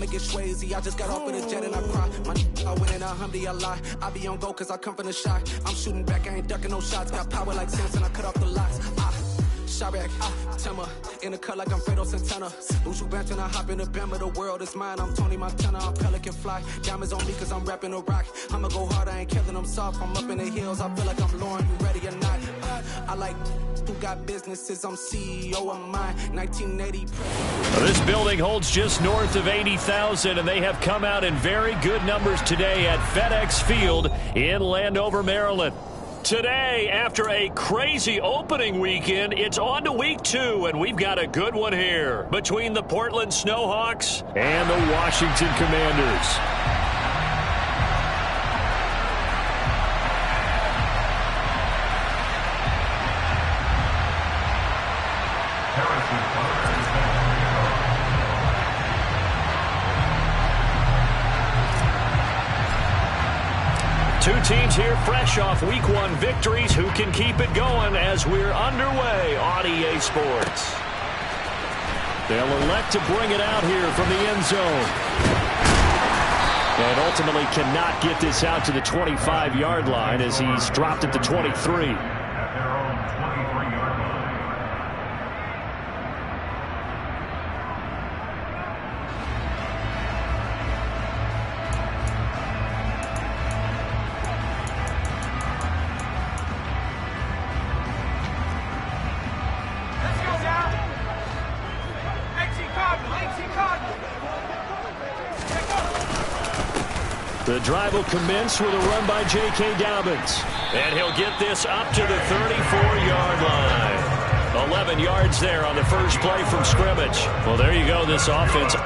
make it Swayze. I just got off of the jet and I cry. I went in a Humvee, I lie. I be on go cause I come from the shot. I'm shooting back, I ain't ducking no shots. Got power like Samson, I cut off the lots. Shabak, Timmer, in the cut like I'm Fredo Santana. Lose you bench and I hop in the Bama, the world is mine. I'm Tony Montana, I'm Pelican Fly. Diamonds on me cause I'm rapping a rock. I'ma go hard, I ain't killing them soft. I'm up in the hills, I feel like I'm Lauren, you ready or not? I like who got businesses, I'm CEO of mine. 1980. This building holds just north of 80,000, and they have come out in very good numbers today at FedEx Field in Landover, Maryland. Today, after a crazy opening weekend, it's on to week 2, and we've got a good one here between the Portland Snowhawks and the Washington Commanders. Two teams here fresh off Week 1 victories. Who can keep it going as we're underway on EA Sports? They'll elect to bring it out here from the end zone. And ultimately cannot get this out to the 25-yard line as he's dropped at the 23. The drive will commence with a run by J.K. Dobbins. And he'll get this up to the 34-yard line. 11 yards there on the first play from scrimmage. Well, there you go, this offense.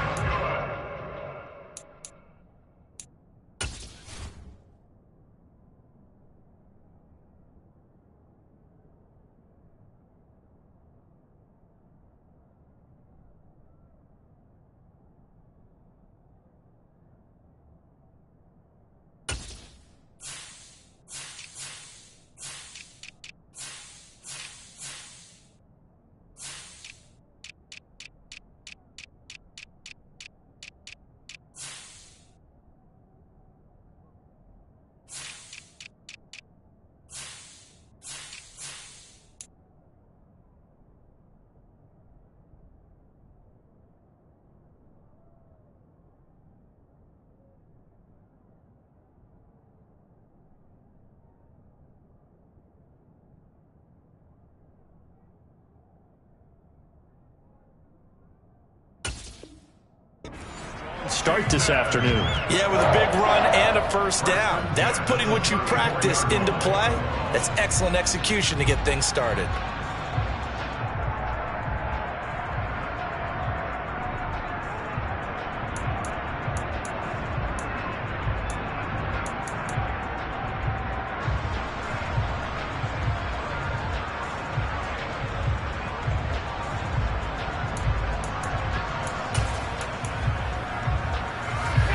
Start this afternoon. Yeah, with a big run and a first down. That's putting what you practice into play. That's excellent execution to get things started.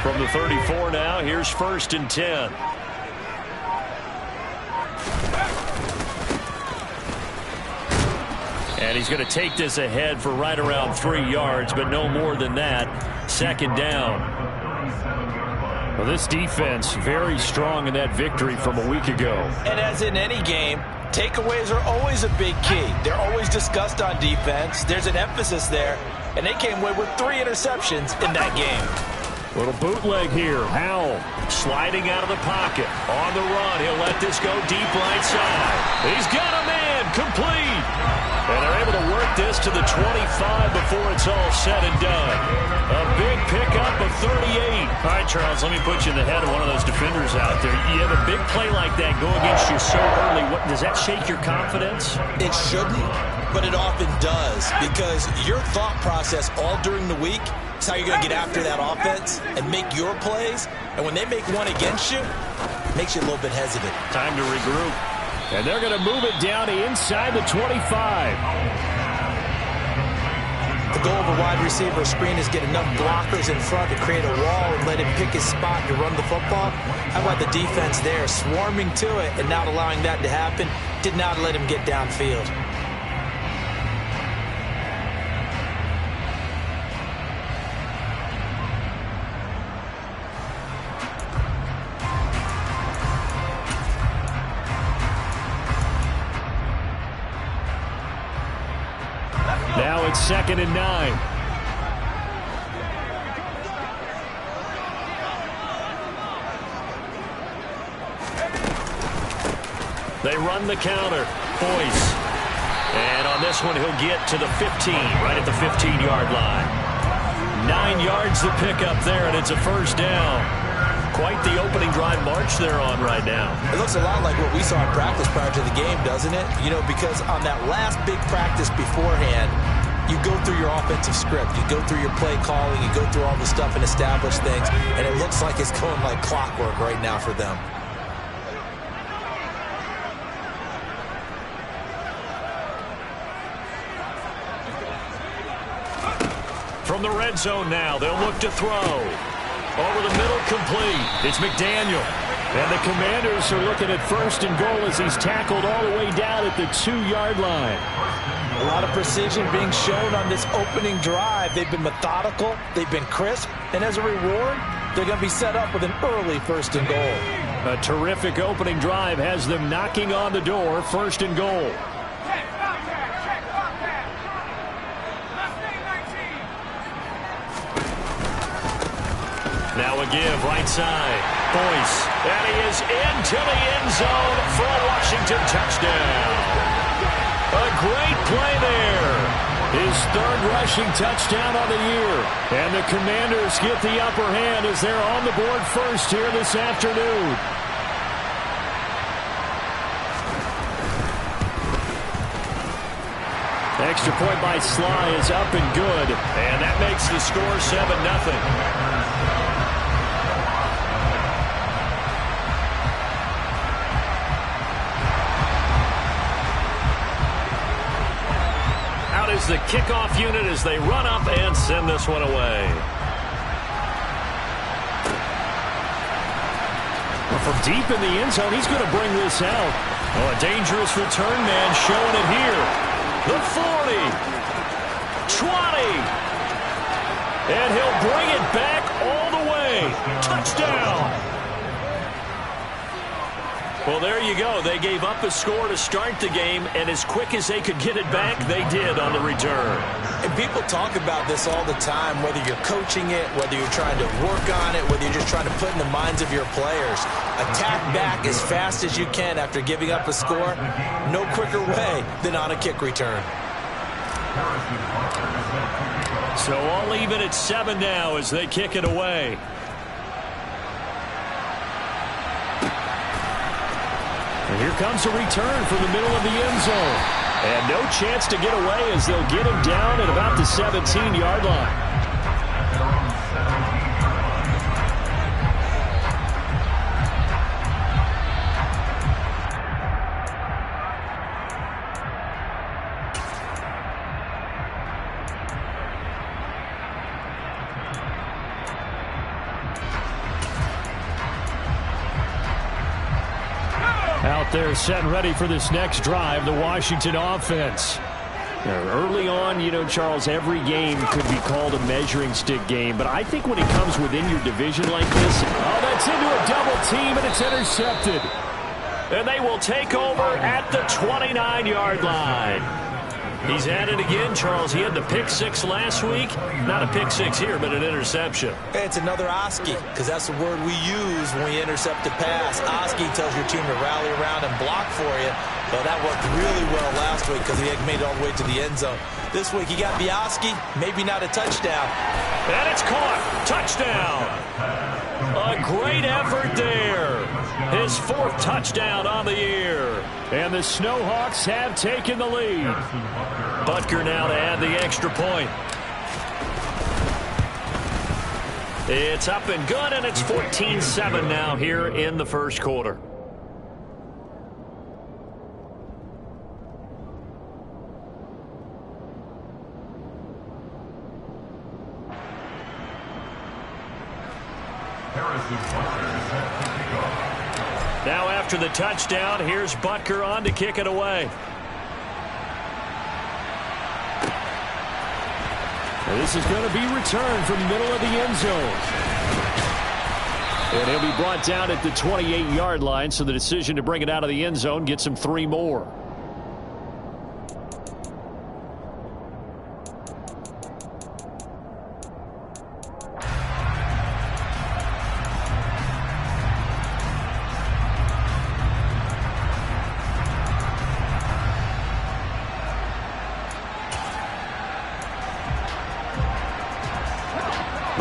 From the 34 now, here's 1st and 10. And he's going to take this ahead for right around 3 yards, but no more than that. 2nd down. Well, this defense very strong in that victory from a week ago. And as in any game, takeaways are always a big key. They're always discussed on defense. There's an emphasis there, and they came away with 3 interceptions in that game. Little bootleg here. Howell sliding out of the pocket. On the run. He'll let this go deep right side. He's got a man. Complete. And they're able to work this to the 25 before it's all said and done. A big pickup of 38. All right, Charles, let me put you in the head of one of those defenders out there. You have a big play like that go against you so early. Does that shake your confidence? It shouldn't, but it often does, because your thought process all during the week is how you're going to get after that offense and make your plays. And when they make one against you, it makes you a little bit hesitant. Time to regroup. And they're going to move it down inside the 25. The goal of a wide receiver screen is get enough blockers in front to create a wall and let him pick his spot to run the football. How about the defense there, swarming to it and not allowing that to happen? Did not let him get downfield. 2nd and 9. They run the counter. Boyce. And on this one, he'll get to the 15, right at the 15-yard line. 9 yards to pick up there, and it's a first down. Quite the opening drive march they're on right now. It looks a lot like what we saw in practice prior to the game, doesn't it? You know, because on that last big practice beforehand, you go through your offensive script. You go through your play calling. You go through all the stuff and establish things. And it looks like it's going like clockwork right now for them. From the red zone now, they'll look to throw. Over the middle, complete. It's McDaniel. And the Commanders are looking at 1st and goal as he's tackled all the way down at the 2-yard line. A lot of precision being shown on this opening drive. They've been methodical. They've been crisp. And as a reward, they're going to be set up with an early 1st and goal. A terrific opening drive has them knocking on the door, 1st and goal. Now a give, right side. Boyce. And he is into the end zone for a Washington touchdown. A great play there. His 3rd rushing touchdown on the year. And the Commanders get the upper hand as they're on the board first here this afternoon. Extra point by Sly is up and good. And that makes the score 7-0. Is the kickoff unit as they run up and send this one away. Well, from deep in the end zone, he's going to bring this out. Oh, a dangerous return man showing it here. The 40. 20. And he'll bring it back all the way. Touchdown. Well, there you go. They gave up a score to start the game, and as quick as they could get it back, they did on the return. And people talk about this all the time, whether you're coaching it, whether you're trying to work on it, whether you're just trying to put in the minds of your players. Attack back as fast as you can after giving up a score. No quicker way than on a kick return. So all even at 7 now as they kick it away. And here comes a return from the middle of the end zone. And no chance to get away as they'll get him down at about the 17-yard line. Out there set and ready for this next drive, the Washington offense. Early on, you know, Charles, every game could be called a measuring stick game, but I think when it comes within your division like this, oh, that's into a double team, and it's intercepted. And they will take over at the 29-yard line. He's at it again, Charles. He had the pick 6 last week. Not a pick 6 here, but an interception. Hey, it's another Oski, because that's the word we use when we intercept a pass. Oski tells your team to rally around and block for you. But that worked really well last week because he had made it all the way to the end zone. This week he got the Oski, maybe not a touchdown. And it's caught. Touchdown. A great effort there. His 4th touchdown on the year. And the Snowhawks have taken the lead. Butker now to add the extra point. It's up and good, and it's 14-7 now here in the first quarter. Now after the touchdown, here's Butker on to kick it away. This is going to be returned from the middle of the end zone. And he'll be brought down at the 28-yard line, so the decision to bring it out of the end zone gets him 3 more.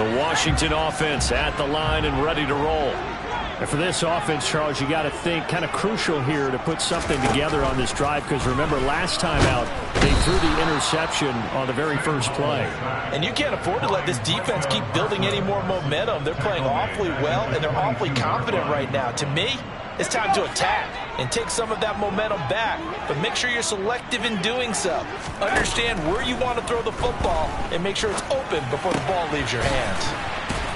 The Washington offense at the line and ready to roll. And for this offense, Charles, you got to think kind of crucial here to put something together on this drive, because remember last time out they threw the interception on the very first play. And you can't afford to let this defense keep building any more momentum. They're playing awfully well, and they're awfully confident right now. To me, it's time to attack and take some of that momentum back, but make sure you're selective in doing so. Understand where you want to throw the football and make sure it's open before the ball leaves your hands.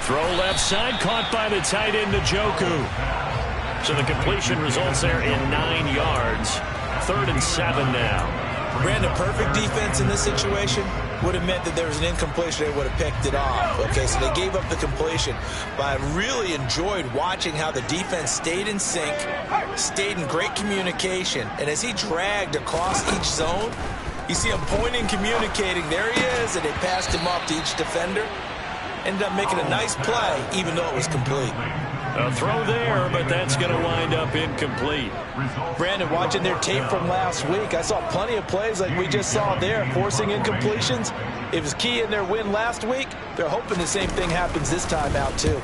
Throw left side, caught by the tight end, Njoku. So the completion results there in 9 yards. 3rd and 7 now. Brandon, perfect defense in this situation would have meant that there was an incompletion. They would have picked it off. Okay, so they gave up the completion. But I really enjoyed watching how the defense stayed in sync, stayed in great communication. And as he dragged across each zone, you see him pointing, communicating. There he is, and they passed him off to each defender. Ended up making a nice play, even though it was complete. A throw there, but that's going to wind up incomplete. Brandon, watching their tape from last week, I saw plenty of plays like we just saw there, forcing incompletions. It was key in their win last week. They're hoping the same thing happens this time out, too.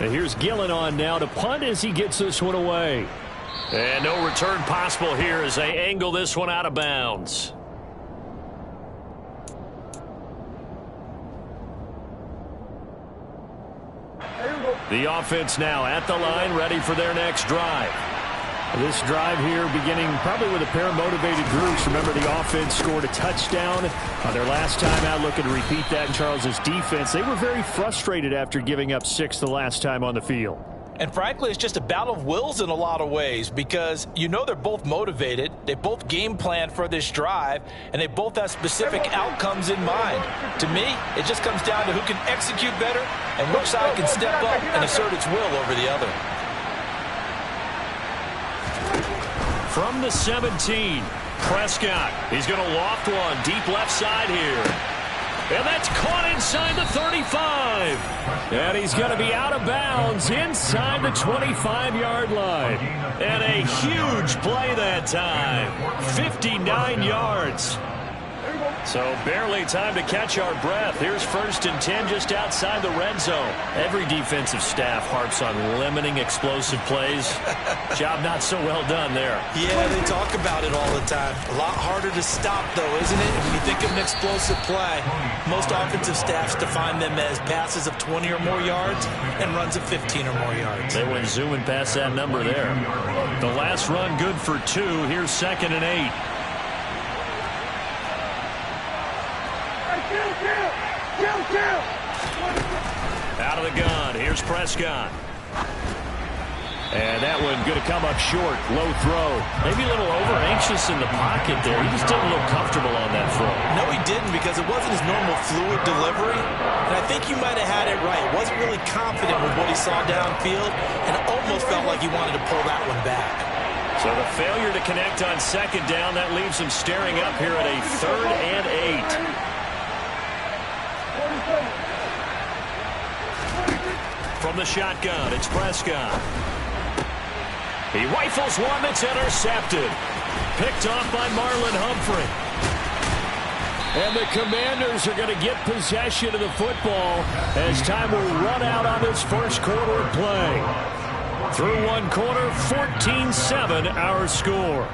And here's Gillen on now to punt as he gets this one away. And no return possible here as they angle this one out of bounds. The offense now at the line, ready for their next drive. This drive here beginning probably with a pair of motivated groups. Remember, the offense scored a touchdown on their last time out, looking to repeat that in Charles's defense. They were very frustrated after giving up 6 the last time on the field. And frankly, it's just a battle of wills in a lot of ways, because you know they're both motivated, they both game plan for this drive, and they both have specific outcomes in mind. To me, it just comes down to who can execute better and which side can step up and assert its will over the other. From the 17, Prescott. He's going to loft one deep left side here. And that's caught inside the 35. And he's going to be out of bounds inside the 25-yard line. And a huge play that time. 59 yards. So barely time to catch our breath. Here's 1st and 10 just outside the red zone. Every defensive staff harps on limiting explosive plays. Job not so well done there. Yeah, they talk about it all the time. A lot harder to stop, though, isn't it? When you think of an explosive play, most offensive staffs define them as passes of 20 or more yards and runs of 15 or more yards. They went zooming past that number there. The last run good for 2. Here's 2nd and 8. Out of the gun. Here's Prescott. And that one going to come up short. Low throw. Maybe a little over-anxious in the pocket there. He just didn't look comfortable on that throw. No, he didn't, because it wasn't his normal fluid delivery. And I think you might have had it right. Wasn't really confident with what he saw downfield, and it almost felt like he wanted to pull that one back. So the failure to connect on 2nd down, that leaves him staring up here at a 3rd and 8. From the shotgun, it's Prescott. He rifles one that's intercepted. Picked off by Marlon Humphrey. And the Commanders are going to get possession of the football as time will run out on this first quarter of play. Through one quarter, 14-7 our score.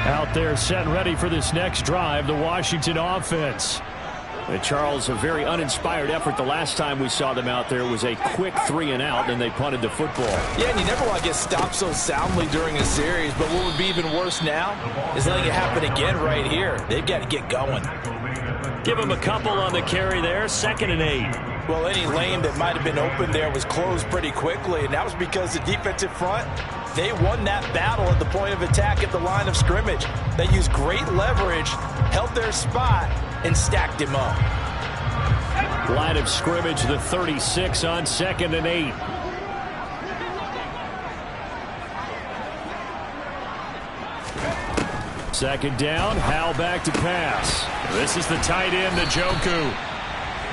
Out there set and ready for this next drive, the Washington offense. And Charles, a very uninspired effort. The last time we saw them out there was a quick 3-and-out, and they punted the football. Yeah, and you never want to get stopped so soundly during a series, but what would be even worse now is letting it happen again right here. They've got to get going. Give him a couple on the carry there, 2nd and 8. Well, any lane that might have been open there was closed pretty quickly, and that was because the defensive front, they won that battle at the point of attack at the line of scrimmage. They used great leverage, held their spot, and stacked him up. Line of scrimmage, the 36 on 2nd and 8. Second down, Howell back to pass. This is the tight end, Njoku.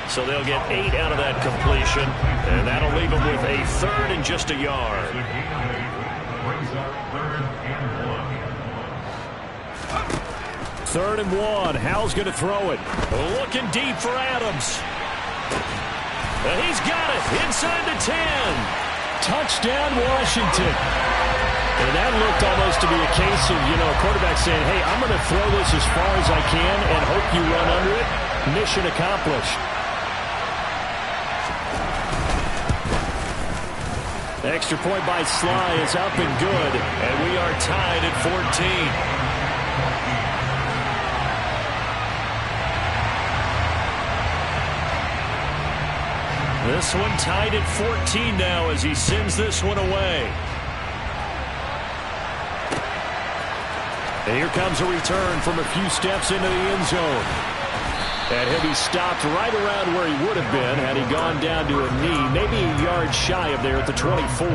So they'll get 8 out of that completion, and that'll leave them with a 3rd and just a yard. Third and 1. Howell's going to throw it. Looking deep for Adams. He's got it inside the 10. Touchdown, Washington. And that looked almost to be a case of, a quarterback saying, hey, I'm going to throw this as far as I can and hope you run under it. Mission accomplished. Extra point by Sly is up and good. And we are tied at 14. This one tied at 14 now as he sends this one away. And here comes a return from a few steps into the end zone. And he'll be stopped right around where he would have been had he gone down to a knee, maybe a yard shy of there at the 24.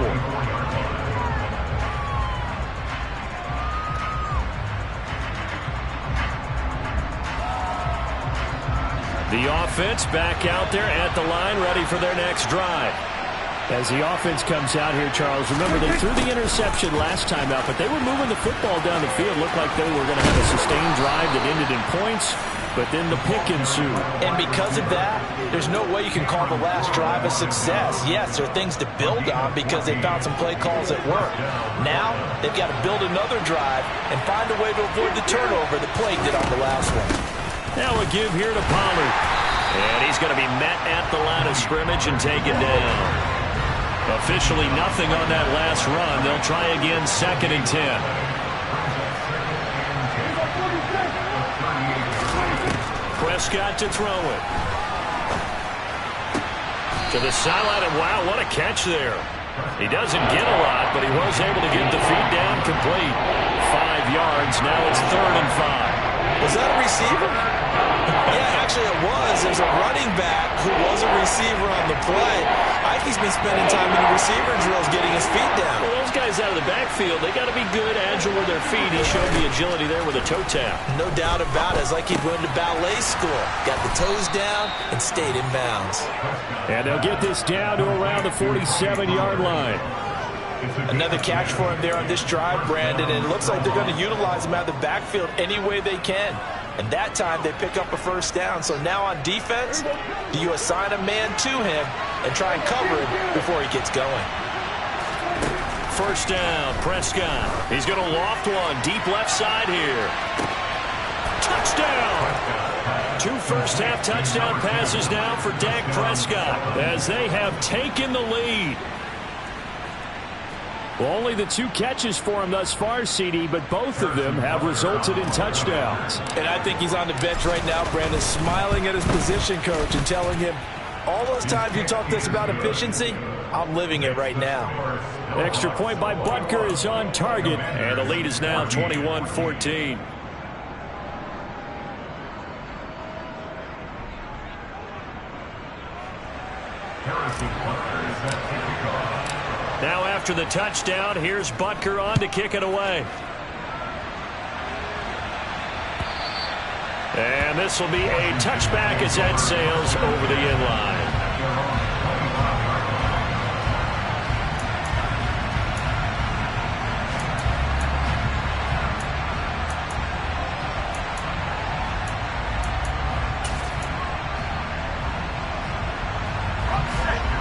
The offense back out there at the line, ready for their next drive. As the offense comes out here, Charles, remember they threw the interception last time out, but they were moving the football down the field. Looked like they were going to have a sustained drive that ended in points, but then the pick ensued. And because of that, there's no way you can call the last drive a success. Yes, there are things to build on because they found some play calls that work. Now, they've got to build another drive and find a way to avoid the turnover that plagued it on the last one. Now a give here to Pollard. And he's going to be met at the line of scrimmage and taken down. Officially nothing on that last run. They'll try again 2nd and 10. Prescott to throw it. To the sideline, and wow, what a catch there. He doesn't get a lot, but he was able to get the feet down complete. 5 yards. Now it's 3rd and 5. Was that a receiver? Yeah, actually it was. There's a running back who was a receiver on the play. I think he's been spending time in the receiver drills getting his feet down. Well, those guys out of the backfield, they got to be good, agile with their feet. He showed the agility there with a toe tap. No doubt about it. It's like he'd went to ballet school. Got the toes down and stayed in bounds. And they'll get this down to around the 47-yard line. Another catch for him there on this drive, Brandon, and it looks like they're going to utilize him out of the backfield any way they can. And that time they pick up a first down. So now on defense, do you assign a man to him and try and cover him before he gets going? First down, Prescott. He's going to loft one deep left side here. Touchdown! 2 first-half touchdown passes now for Dak Prescott as they have taken the lead. Well, only the 2 catches for him thus far, CD, but both of them have resulted in touchdowns. And I think he's on the bench right now, Brandon, smiling at his position coach and telling him, all those times you talked to us about efficiency, I'm living it right now. Extra point by Butker is on target. And the lead is now 21-14. Now after the touchdown, here's Butker on to kick it away. And this will be a touchback as that sails over the end line.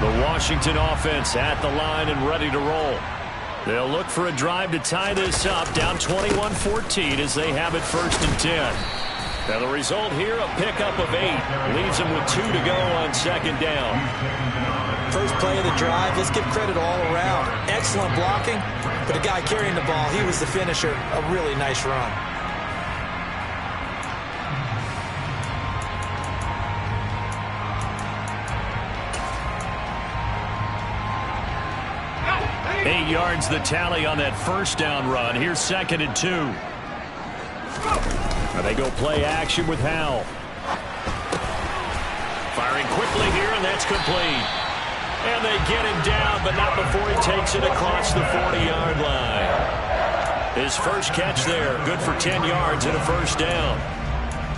The Washington offense at the line and ready to roll. They'll look for a drive to tie this up, down 21-14 as they have it 1st and 10. Now the result here, a pickup of 8. Leaves them with 2 to go on 2nd down. First play of the drive, let's give credit all around. Excellent blocking, but the guy carrying the ball, he was the finisher. A really nice run. Eight yards the tally on that first down run. Here's 2nd and 2. And they go play action with Howell. Firing quickly here, and that's complete. And they get him down, but not before he takes it across the 40-yard line. His first catch there, good for 10 yards and a first down.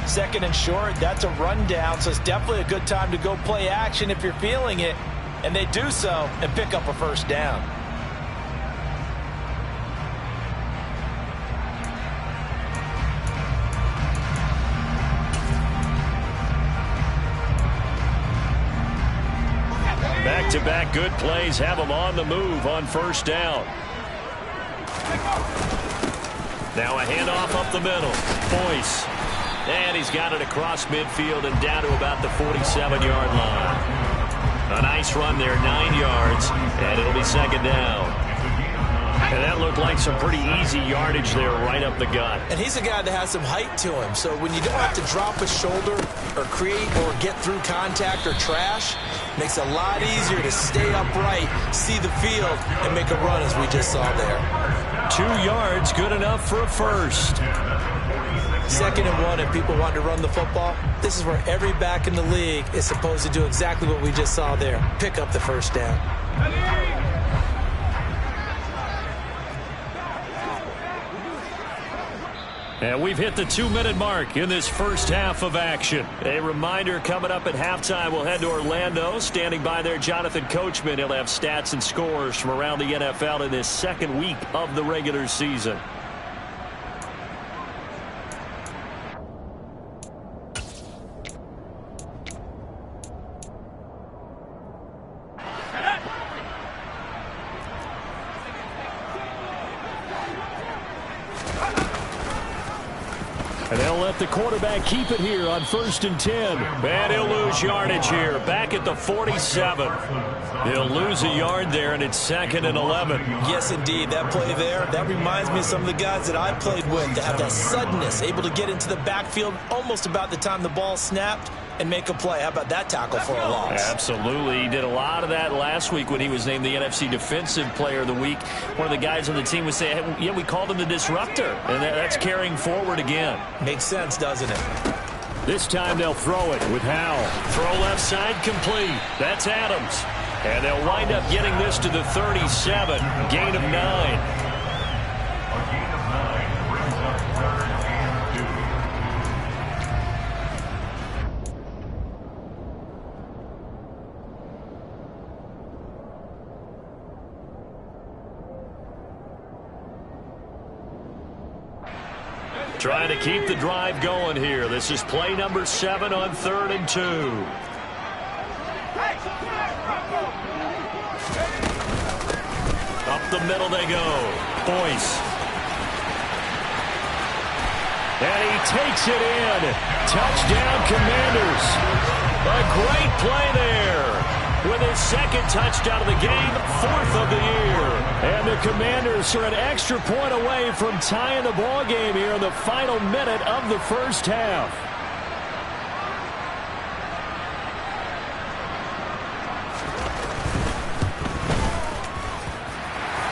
Second and short, that's a rundown, so it's definitely a good time to go play action if you're feeling it. And they do so and pick up a first down. Back-to-back good plays have him on the move on first down. Now a handoff up the middle. Boyce. And he's got it across midfield and down to about the 47-yard line. A nice run there, 9 yards, and it'll be second down. And that looked like some pretty easy yardage there right up the gut. And he's a guy that has some height to him, so when you don't have to drop a shoulder or create or get through contact or trash, makes it a lot easier to stay upright, see the field, and make a run as we just saw there. 2 yards, good enough for a first. Second and 1, and people want to run the football. This is where every back in the league is supposed to do exactly what we just saw there. Pick up the first down. And we've hit the 2-minute mark in this first half of action. A reminder, coming up at halftime, we'll head to Orlando. Standing by there, Jonathan Coachman. He'll have stats and scores from around the NFL in this second week of the regular season. And they'll let the quarterback keep it here on 1st and 10. And he'll lose yardage here. Back at the 47. He'll lose a yard there, and it's 2nd and 11. Yes, indeed. That play there, that reminds me of some of the guys that I played with that have that suddenness, able to get into the backfield almost about the time the ball snapped and make a play. How about that tackle for a loss? Absolutely. He did a lot of that last week when he was named the NFC Defensive Player of the Week. One of the guys on the team was saying, hey, yeah, we called him the disruptor. And that's carrying forward again. Makes sense, doesn't it? This time they'll throw it with Howell. Throw left side complete. That's Adams. And they'll wind up getting this to the 37. Gain of 9. Trying to keep the drive going here. This is play number 7 on 3rd and 2. Up the middle they go. Boyce. And he takes it in. Touchdown, Commanders. A great play there. With his 2nd touchdown of the game, 4th of the year. And the Commanders are an extra point away from tying the ball game here in the final minute of the first half.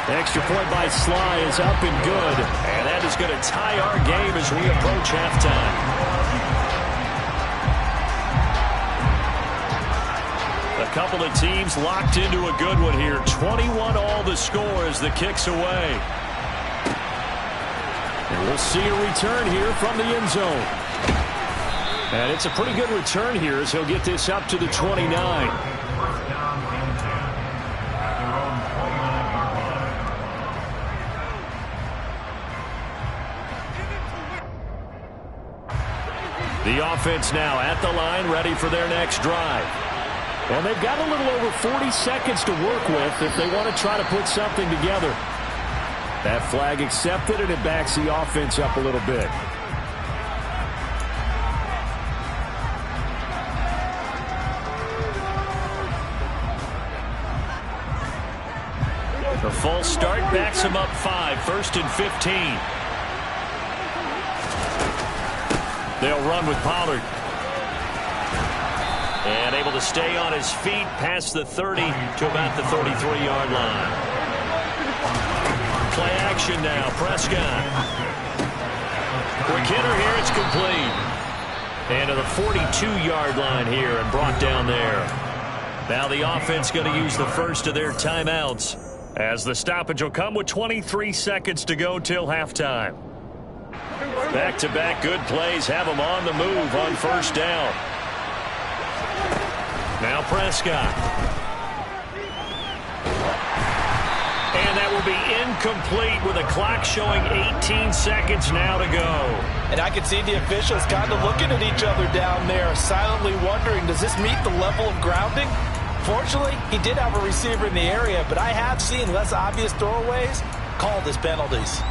Extra point by Sly is up and good. And that is going to tie our game as we approach halftime. A couple of teams locked into a good one here. 21 all the score as the kick's away. And we'll see a return here from the end zone. And it's a pretty good return here as he'll get this up to the 29. The offense now at the line, ready for their next drive. And they've got a little over 40 seconds to work with if they want to try to put something together. That flag accepted, and it backs the offense up a little bit. The false start backs him up 5, 1st and 15. They'll run with Pollard. And able to stay on his feet past the 30 to about the 33-yard line. Play action now. Prescott. Quick hitter here. It's complete. And to the 42-yard line here and brought down there. Now the offense going to use the first of their timeouts. as the stoppage will come with 23 seconds to go till halftime. Back-to-back good plays have them on the move on first down. Now Prescott. And that will be incomplete with a clock showing 18 seconds now to go. And I can see the officials kind of looking at each other down there, silently wondering, does this meet the level of grounding? Fortunately, he did have a receiver in the area, but I have seen less obvious throwaways called as penalties.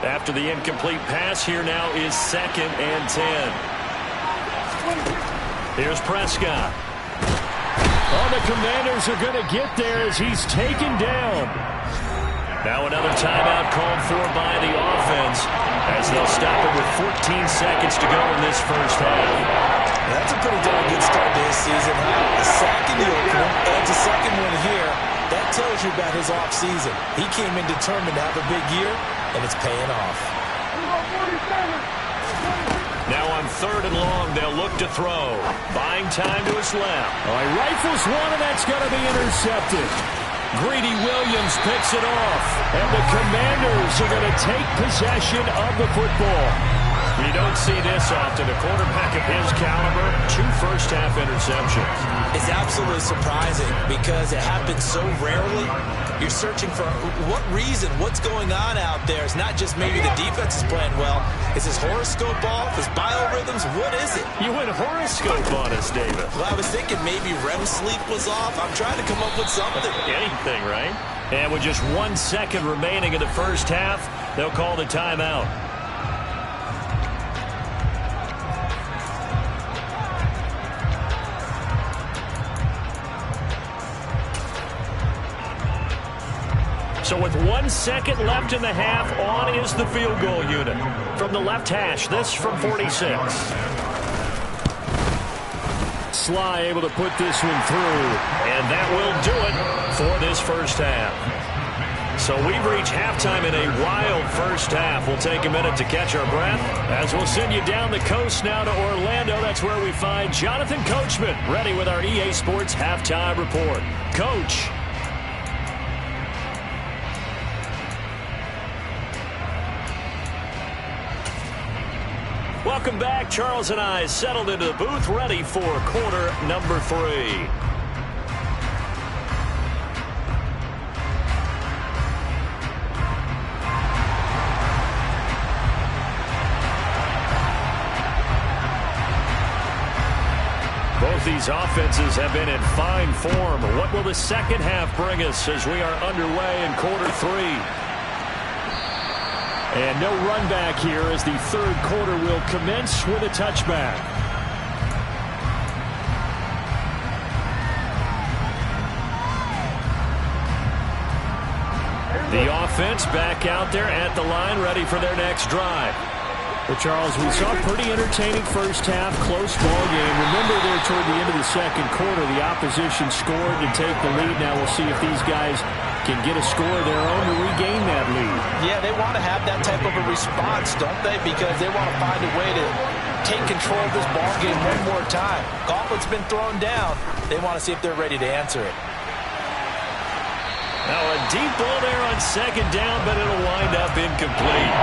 After the incomplete pass, here now is 2nd and 10. Here's Prescott. Oh, the Commanders are going to get there as he's taken down. Now another timeout called for by the offense as they'll stop it with 14 seconds to go in this first half. That's a pretty darn good start to his season. A sack in the opener, adds a second one here. That tells you about his offseason. He came in determined to have a big year, and it's paying off. Now on 3rd and long, they'll look to throw. Buying time to his left. Oh, he rifles one, and that's going to be intercepted. Greedy Williams picks it off. And the Commanders are going to take possession of the football. You don't see this often. A quarterback of his caliber, 2 first-half interceptions. It's absolutely surprising because it happens so rarely. You're searching for what reason, what's going on out there. It's not just maybe the defense is playing well. Is his horoscope off? His biorhythms? What is it? You went horoscope on us, David. Well, I was thinking maybe REM sleep was off. I'm trying to come up with something. Anything, right? And with just 1 second remaining in the first half, they'll call the timeout. So with 1 second left in the half, on is the field goal unit. From the left hash, this from 46. Sly able to put this one through. And that will do it for this first half. So we've reached halftime in a wild first half. We'll take a minute to catch our breath as we'll send you down the coast now to Orlando. That's where we find Jonathan Coachman ready with our EA Sports Halftime Report. Coach. Welcome back. Charles and I settled into the booth, ready for quarter number 3. Both these offenses have been in fine form. What will the second half bring us as we are underway in quarter 3? And no run back here as the third quarter will commence with a touchback. The offense back out there at the line, ready for their next drive. Well, Charles, we saw a pretty entertaining first half, close ball game. Remember there toward the end of the second quarter, the opposition scored to take the lead. Now we'll see if these guys can get a score of their own to regain that lead. Yeah, they want to have that type of a response, don't they? Because they want to find a way to take control of this ball game one more time. Gauntlet's been thrown down. They want to see if they're ready to answer it. Now a deep ball there on second down, but it'll wind up incomplete.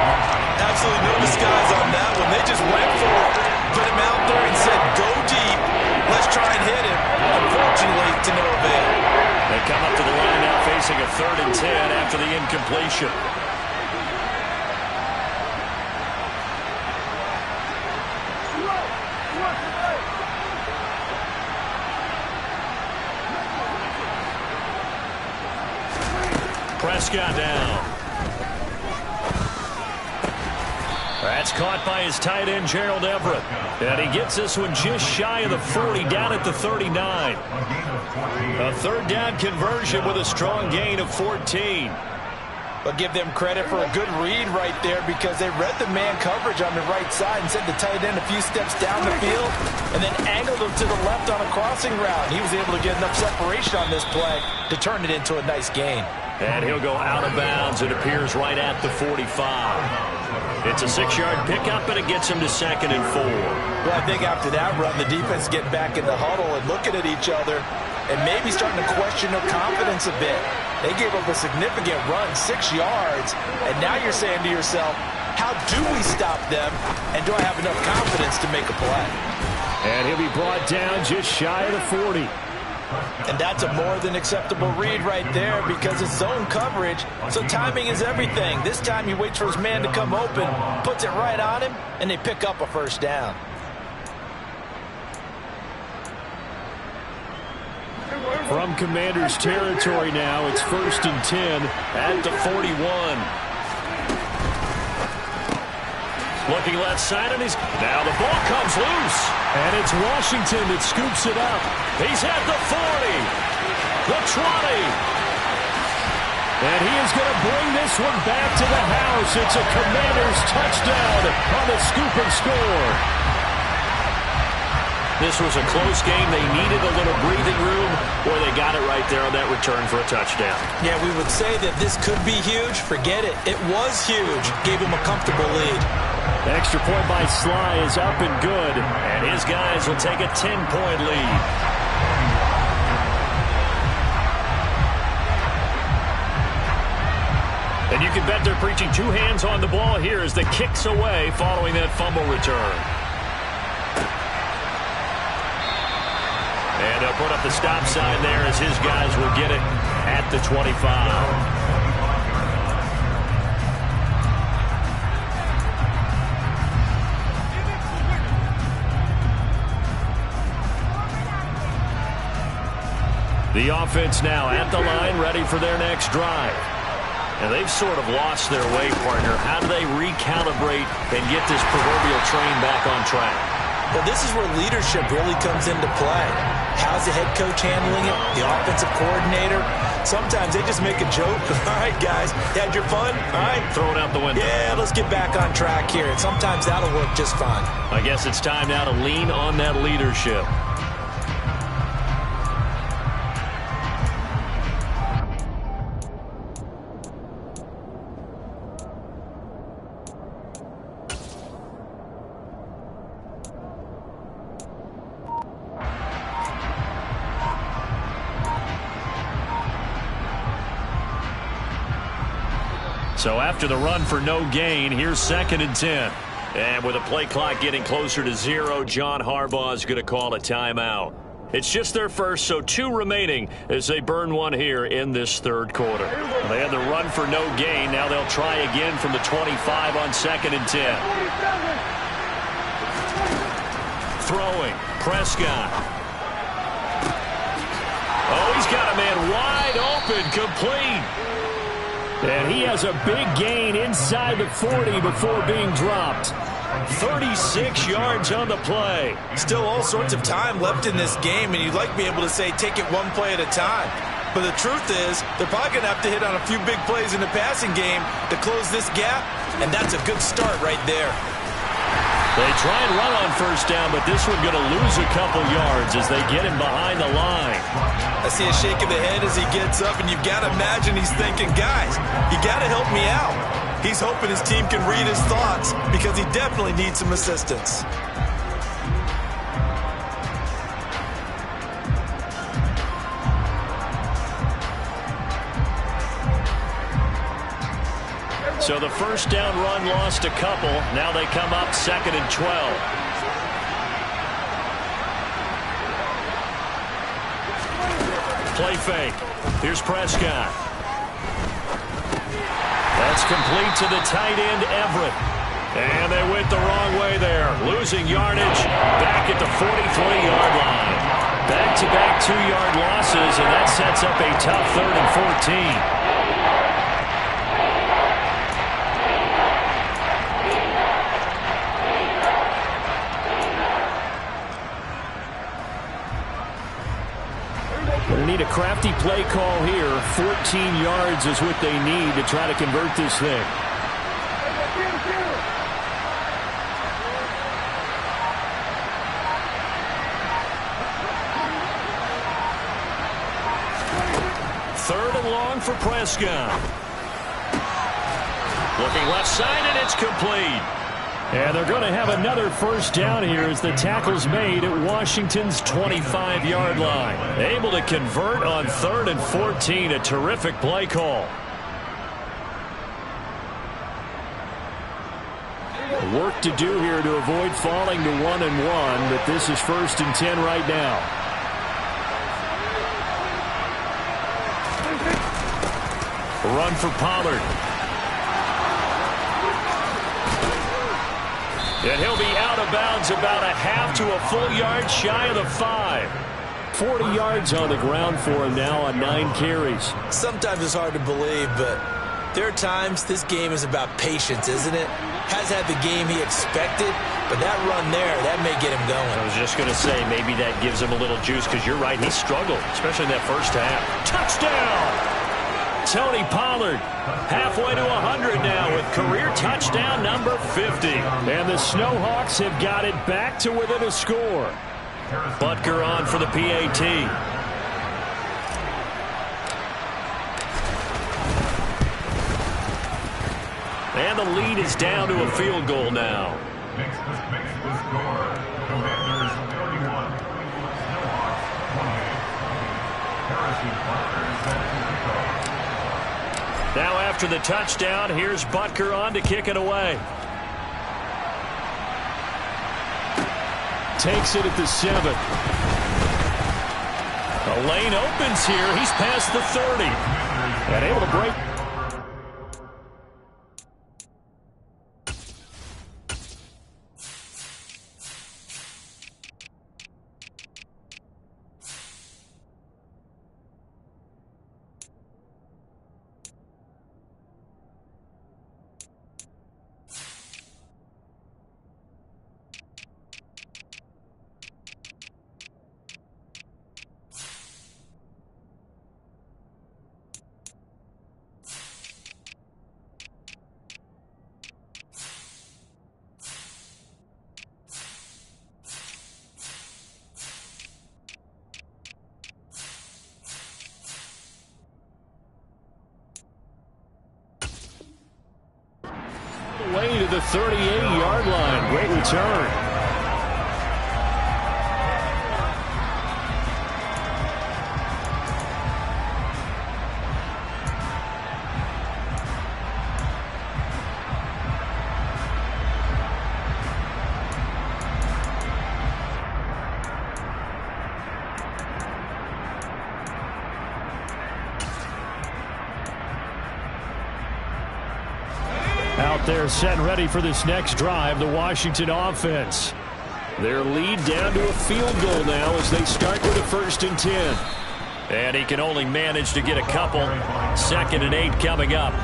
Absolutely no disguise on that one. They just went for it, put him out there and said, go deep. Let's try and hit him. Unfortunately, to no avail. They come up to the line now facing a 3rd and 10 after the incompletion. Prescott down. That's caught by his tight end, Gerald Everett. And he gets this one just shy of the 40, down at the 39. A third down conversion with a strong gain of 14. But give them credit for a good read right there because they read the man coverage on the right side and sent the tight end a few steps down the field and then angled him to the left on a crossing route. He was able to get enough separation on this play to turn it into a nice gain. And he'll go out of bounds. It appears right at the 45. It's a 6-yard pickup, and it gets him to 2nd and 4. Well, I think after that run, the defense getting back in the huddle and looking at each other and maybe starting to question their confidence a bit. They gave up a significant run, 6 yards, and now you're saying to yourself, how do we stop them, and do I have enough confidence to make a play? And he'll be brought down just shy of the 40. And that's a more than acceptable read right there because it's zone coverage, so timing is everything. This time he waits for his man to come open, puts it right on him, and they pick up a first down. From Commanders territory now, it's 1st and 10 at the 41. Looking left side, and now the ball comes loose. And it's Washington that scoops it up. He's at the 40, the 20. And he is going to bring this one back to the house. It's a Commanders touchdown on the scoop and score. This was a close game. They needed a little breathing room, or they got it right there on that return for a touchdown. Yeah, we would say that this could be huge. Forget it. It was huge. Gave him a comfortable lead. Extra point by Sly is up and good. And his guys will take a 10-point lead. And you can bet they're preaching 2 hands on the ball here as the kick's away following that fumble return. And they'll put up the stop sign there as his guys will get it at the 25. The offense now at the line, ready for their next drive. And they've sort of lost their way, partner. How do they recalibrate and get this proverbial train back on track? Well, this is where leadership really comes into play. How's the head coach handling it? The offensive coordinator? Sometimes they just make a joke. All right, guys, you had your fun? All right. Throw it out the window. Yeah, let's get back on track here. And sometimes that'll work just fine. I guess it's time now to lean on that leadership. So after the run for no gain, here's 2nd and 10. And with a play clock getting closer to 0, John Harbaugh is going to call a timeout. It's just their first, so 2 remaining as they burn one here in this 3rd quarter. They had the run for no gain. Now they'll try again from the 25 on 2nd and 10. Throwing, Prescott. Oh, he's got a man wide open, complete. And he has a big gain inside the 40 before being dropped. 36 yards on the play. Still all sorts of time left in this game, and you'd like to be able to say take it one play at a time. But the truth is, they're probably going to have to hit on a few big plays in the passing game to close this gap, and that's a good start right there. They try and run on first down, but this one going to lose a couple yards as they get him behind the line. I see a shake of the head as he gets up, and you've got to imagine he's thinking, guys, you got to help me out. He's hoping his team can read his thoughts because he definitely needs some assistance. So the first down run lost a couple. Now they come up 2nd and 12. Play fake. Here's Prescott. That's complete to the tight end, Everett. And they went the wrong way there. Losing yardage back at the 43-yard line. Back-to-back 2-yard losses, and that sets up a tough 3rd and 14. They need a crafty play call here. 14 yards is what they need to try to convert this thing. 3rd and long for Prescott. Looking left side, and it's complete. And they're going to have another first down here as the tackle's made at Washington's 25-yard line. Able to convert on 3rd and 14. A terrific play call. Work to do here to avoid falling to 1-1, but this is 1st and 10 right now. A run for Pollard. And he'll be out of bounds about a half to a full yard shy of the 5. 40 yards on the ground for him now on 9 carries. Sometimes it's hard to believe, but there are times this game is about patience, isn't it? Has had the game he expected, but that run there, that may get him going. I was just going to say, maybe that gives him a little juice, because you're right, he struggled, especially in that first half. Touchdown! Tony Pollard halfway to 100 now with career touchdown number 50. And the Snowhawks have got it back to within a score. Butker on for the PAT. And the lead is down to a field goal now. Makes the score. Commanders 31. Snowhawks 28. Harrison Butker set to kick off. Now after the touchdown, here's Butker on to kick it away. Takes it at the 7. The lane opens here. He's past the 30. And able to break. Way to the 38-yard line. Great return. Out there set and ready for this next drive, the Washington offense. Their lead down to a field goal now as they start with a 1st and 10. And he can only manage to get a couple. 2nd and 8 coming up.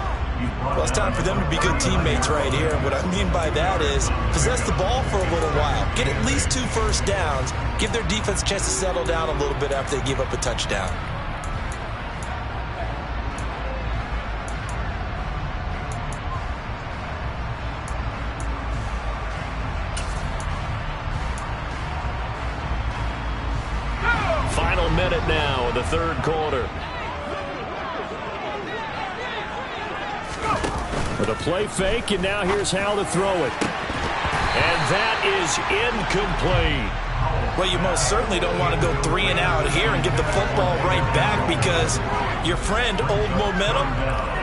Well, it's time for them to be good teammates right here. And what I mean by that is possess the ball for a little while. Get at least 2 first downs. Give their defense a chance to settle down a little bit after they give up a touchdown. Final minute now of the 3rd quarter. With a play fake, and now here's how to throw it. And that is incomplete. Well, you most certainly don't want to go 3 and out here and get the football right back, because your friend, Old Momentum,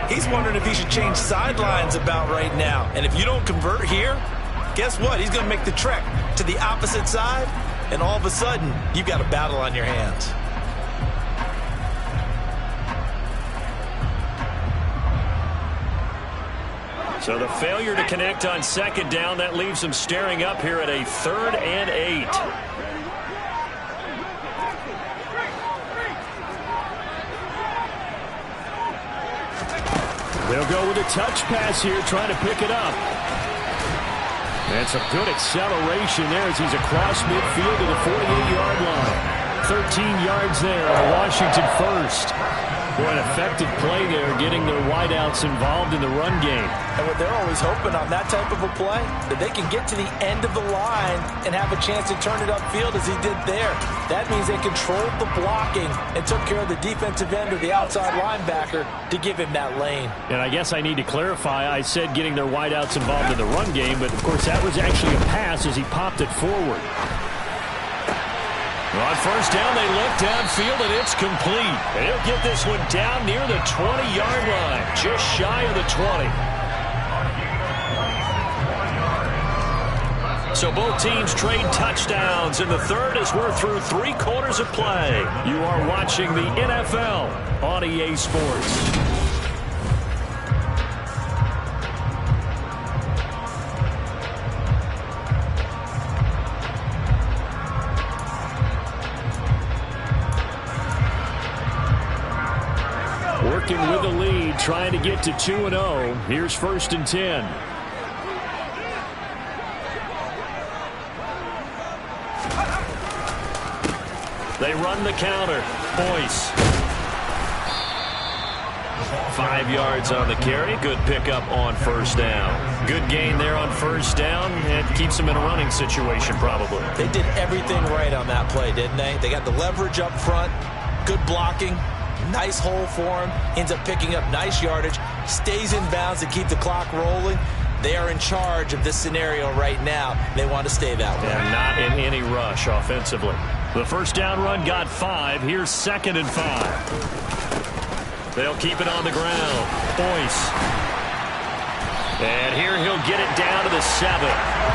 he's wondering if he should change sidelines about right now. And if you don't convert here, guess what? He's going to make the trek to the opposite side, and all of a sudden, you've got a battle on your hands. So the failure to connect on 2nd down, that leaves them staring up here at a 3rd and 8. They'll go with a touch pass here, trying to pick it up. And some good acceleration there as he's across midfield to the 48-yard line. 13 yards there, Washington 1st. Boy, an effective play there, getting their wideouts involved in the run game. And what they're always hoping on that type of a play, that they can get to the end of the line and have a chance to turn it upfield as he did there. That means they controlled the blocking and took care of the defensive end or the outside linebacker to give him that lane. And I guess I need to clarify, I said getting their wideouts involved in the run game, but of course that was actually a pass as he popped it forward. On first down, they look downfield, and it's complete. And he'll get this one down near the 20-yard line, just shy of the 20. So both teams trade touchdowns in the third as we're through 3 quarters of play. You are watching the NFL on EA Sports. Working with the lead, trying to get to 2-0. Here's 1st and 10. They run the counter. Boyce. 5 yards on the carry. Good pickup on first down. Good gain there on first down. It keeps them in a running situation probably. They did everything right on that play, didn't they? They got the leverage up front. Good blocking. Nice hole for him. Ends up picking up nice yardage. Stays in bounds to keep the clock rolling. They are in charge of this scenario right now. They want to stay that way. And not in any rush offensively. The first down run got 5. Here's 2nd and 5. They'll keep it on the ground. Boyce. And here he'll get it down to the 7.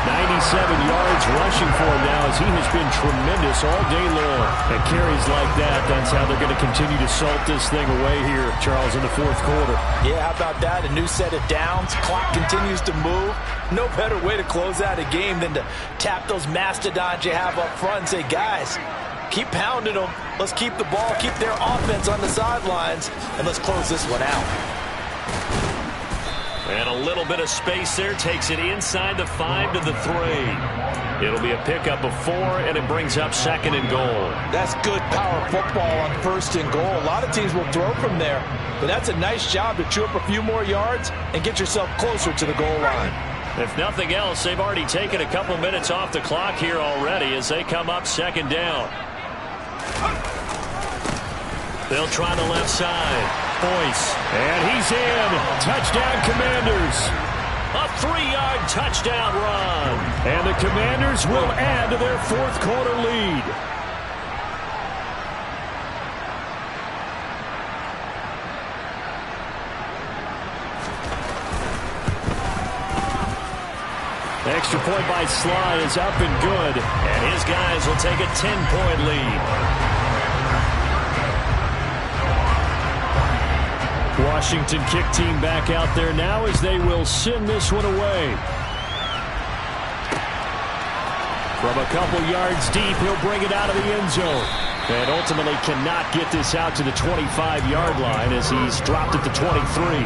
97 yards rushing for him now as he has been tremendous all day long. And carries like that, that's how they're going to continue to salt this thing away here, Charles, in the 4th quarter. Yeah, how about that? A new set of downs. Clock continues to move. No better way to close out a game than to tap those mastodons you have up front and say, guys, keep pounding them. Let's keep the ball, keep their offense on the sidelines, and let's close this one out. And a little bit of space there. Takes it inside the 5 to the 3. It'll be a pickup of 4, and it brings up 2nd and goal. That's good power football on 1st and goal. A lot of teams will throw from there, but that's a nice job to chew up a few more yards and get yourself closer to the goal line. If nothing else, they've already taken a couple minutes off the clock here already as they come up 2nd down. They'll try the left side. Boyce. And he's in. Touchdown, Commanders. A 3-yard touchdown run. And the Commanders will add to their 4th quarter lead. Extra point by Sly is up and good. And his guys will take a 10-point lead. Washington kick team back out there now as they will send this one away. From a couple yards deep, he'll bring it out of the end zone. And ultimately cannot get this out to the 25-yard line as he's dropped at the 23.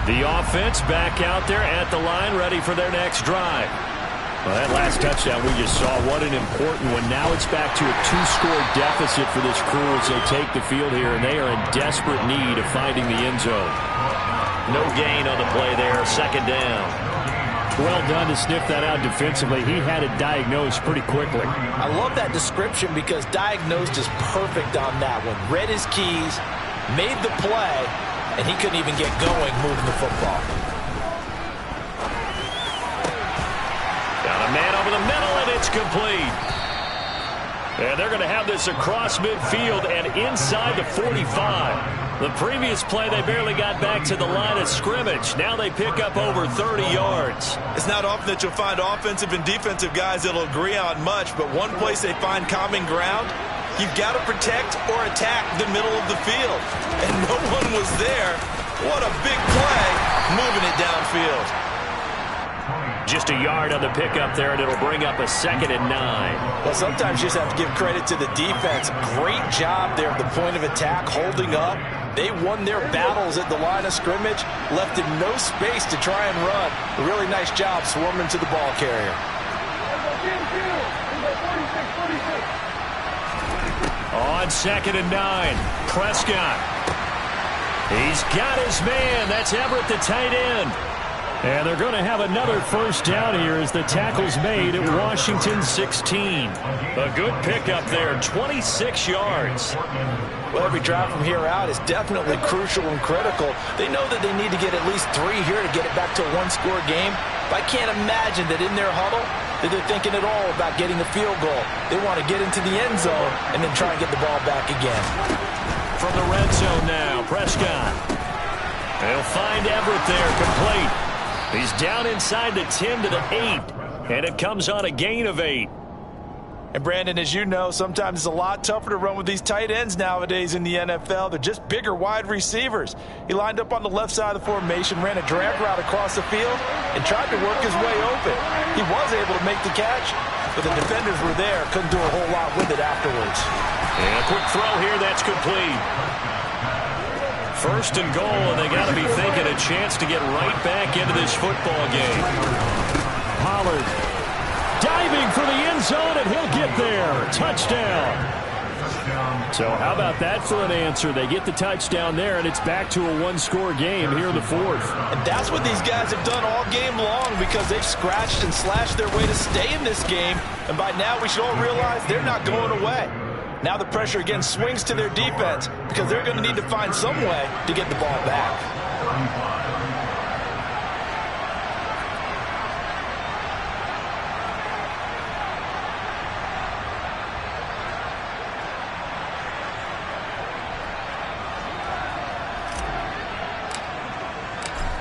The offense back out there at the line, ready for their next drive. Well, that last touchdown we just saw, what an important one. Now it's back to a 2-score deficit for this crew as they take the field here, and they are in desperate need of finding the end zone. No gain on the play there, 2nd down. Well done to sniff that out defensively. He had it diagnosed pretty quickly. I love that description because diagnosed is perfect on that one. Read his keys, made the play, and he couldn't even get going moving the football. Got a man over the middle, and it's complete. And they're going to have this across midfield and inside the 45. The previous play, they barely got back to the line of scrimmage. Now they pick up over 30 yards. It's not often that you'll find offensive and defensive guys that'll agree on much, but one place they find common ground, you've got to protect or attack the middle of the field. And no one was there. What a big play, moving it downfield. Just a yard on the pickup there, and it'll bring up a 2nd and 9. Well, sometimes you just have to give credit to the defense. Great job there at the point of attack, holding up. They won their battles at the line of scrimmage, left in no space to try and run. A really nice job swarming to the ball carrier. On 2nd and 9, Prescott. He's got his man. That's Everett, the tight end. And they're going to have another first down here as the tackle's made at Washington 16. A good pickup there, 26 yards. Well, every drive from here out is definitely crucial and critical. They know that they need to get at least 3 here to get it back to a one-score game. But I can't imagine that in their huddle that they're thinking at all about getting a field goal. They want to get into the end zone and then try and get the ball back again. From the red zone now, Prescott. They'll find Everett there, complete. He's down inside the 10 to the 8, and it comes on a gain of 8. And Brandon, as you know, sometimes it's a lot tougher to run with these tight ends nowadays in the NFL. They're just bigger wide receivers. He lined up on the left side of the formation, ran a drag route across the field, and tried to work his way open. He was able to make the catch, but the defenders were there, couldn't do a whole lot with it afterwards. And a quick throw here, that's complete. 1st and goal, and they got to be thinking a chance to get right back into this football game. Pollard diving for the end zone, and he'll get there. Touchdown. So how about that for an answer? They get the touchdown there, and it's back to a one-score game here in the 4th. And that's what these guys have done all game long because they've scratched and slashed their way to stay in this game. And by now we should all realize they're not going away. Now the pressure again swings to their defense because they're going to need to find some way to get the ball back.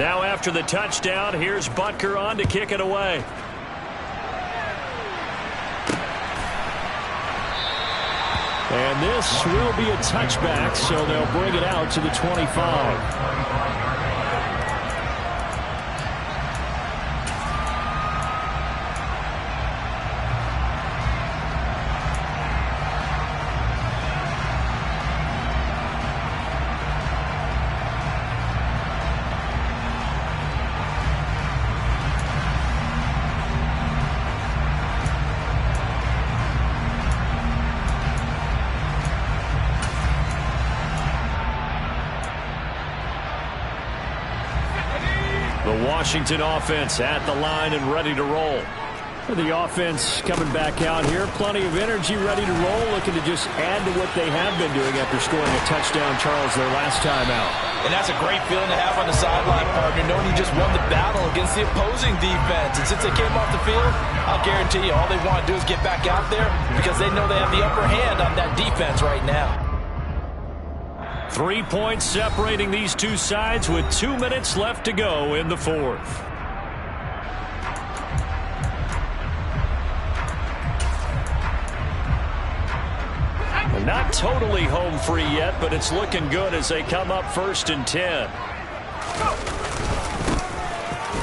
Now after the touchdown, here's Butker on to kick it away. And this will be a touchback, so they'll bring it out to the 25. Washington offense at the line and ready to roll. The offense coming back out here. Plenty of energy, ready to roll, looking to just add to what they have been doing after scoring a touchdown, Charles, their last time out. And that's a great feeling to have on the sideline, partner, knowing you just won the battle against the opposing defense. And since they came off the field, I'll guarantee you all they want to do is get back out there because they know they have the upper hand on that defense right now. 3 points separating these two sides with 2 minutes left to go in the 4th. Not totally home free yet, but it's looking good as they come up 1st and 10.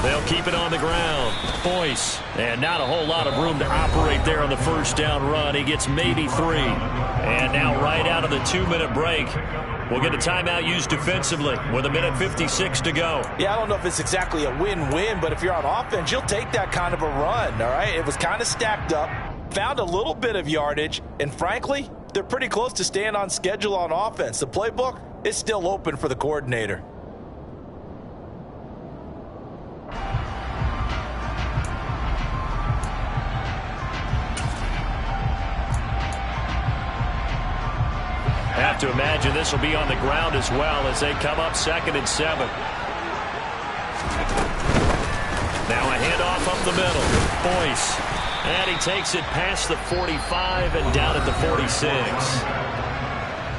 They'll keep it on the ground. Boyce, and not a whole lot of room to operate there on the first down run. He gets maybe 3. And now right out of the 2-minute break, we'll get a timeout used defensively with 1:56 to go. Yeah, I don't know if it's exactly a win-win, but if you're on offense, you'll take that kind of a run, all right? It was kind of stacked up, found a little bit of yardage, and frankly, they're pretty close to staying on schedule on offense. The playbook is still open for the coordinator. Have to imagine this will be on the ground as well as they come up 2nd and 7. Now a handoff up the middle. Boyce. And he takes it past the 45 and down at the 46.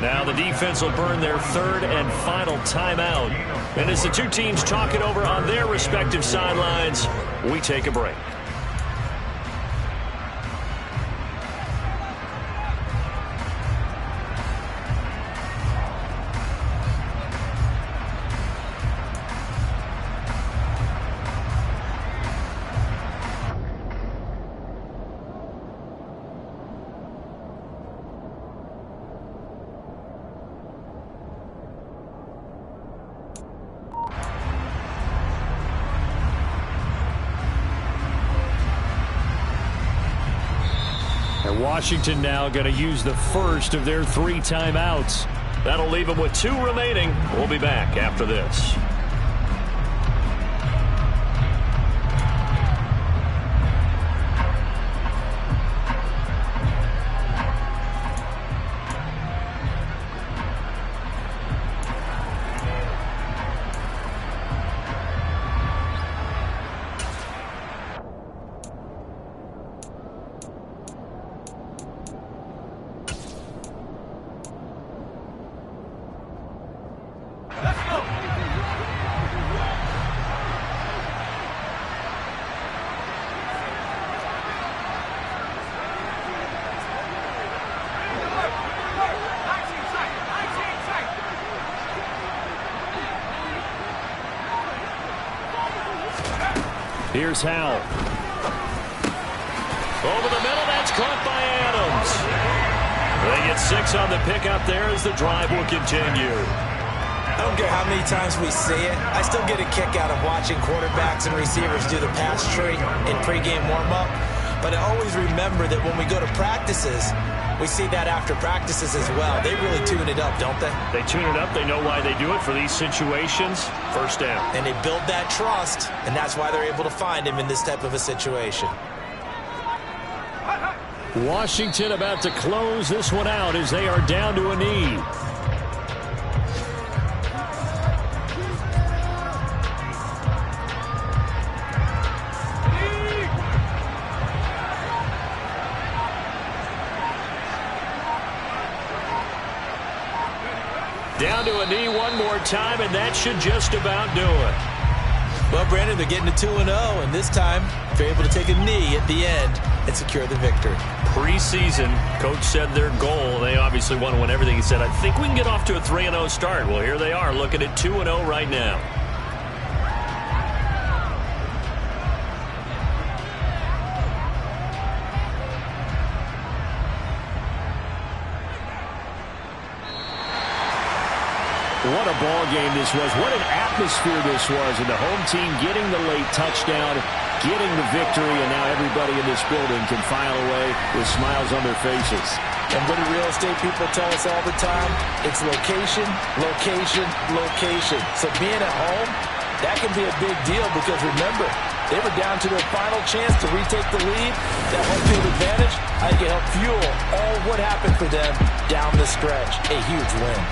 Now the defense will burn their 3rd and final timeout. And as the two teams talk it over on their respective sidelines, we take a break. Washington now going to use the first of their 3 timeouts. That'll leave them with 2 remaining. We'll be back after this. Here's Howell. Over the middle, that's caught by Adams. They get 6 on the pickup there as the drive will continue. I don't care how many times we see it. I still get a kick out of watching quarterbacks and receivers do the pass tree in pregame warm-up. But I always remember that when we go to practices, we see that after practices as well. They really tune it up, don't they? They tune it up. They know why they do it for these situations. First down. And they build that trust, and that's why they're able to find him in this type of a situation. Washington about to close this one out as they are down to a knee. Down to a knee one more time, and that should just about do it. Well, Brandon, they're getting to 2-0, and this time they're able to take a knee at the end and secure the victory. Preseason, coach said their goal, they obviously want to win everything. He said, I think we can get off to a 3-0 start. Well, here they are looking at 2-0 right now. What a ball game this was. What an atmosphere this was. And the home team getting the late touchdown, getting the victory, and now everybody in this building can file away with smiles on their faces. And what do real estate people tell us all the time? It's location, location, location. So being at home, that can be a big deal because remember, they were down to their final chance to retake the lead. That home field advantage, I think it helped fuel all what happened for them down the stretch. A huge win.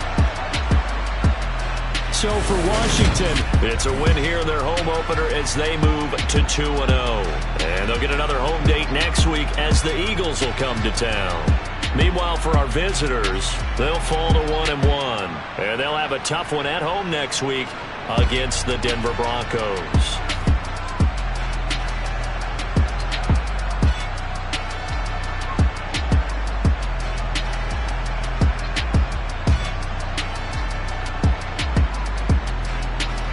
So for Washington, it's a win here in their home opener as they move to 2-0. And they'll get another home date next week as the Eagles will come to town. Meanwhile, for our visitors, they'll fall to 1-1. And they'll have a tough one at home next week against the Denver Broncos.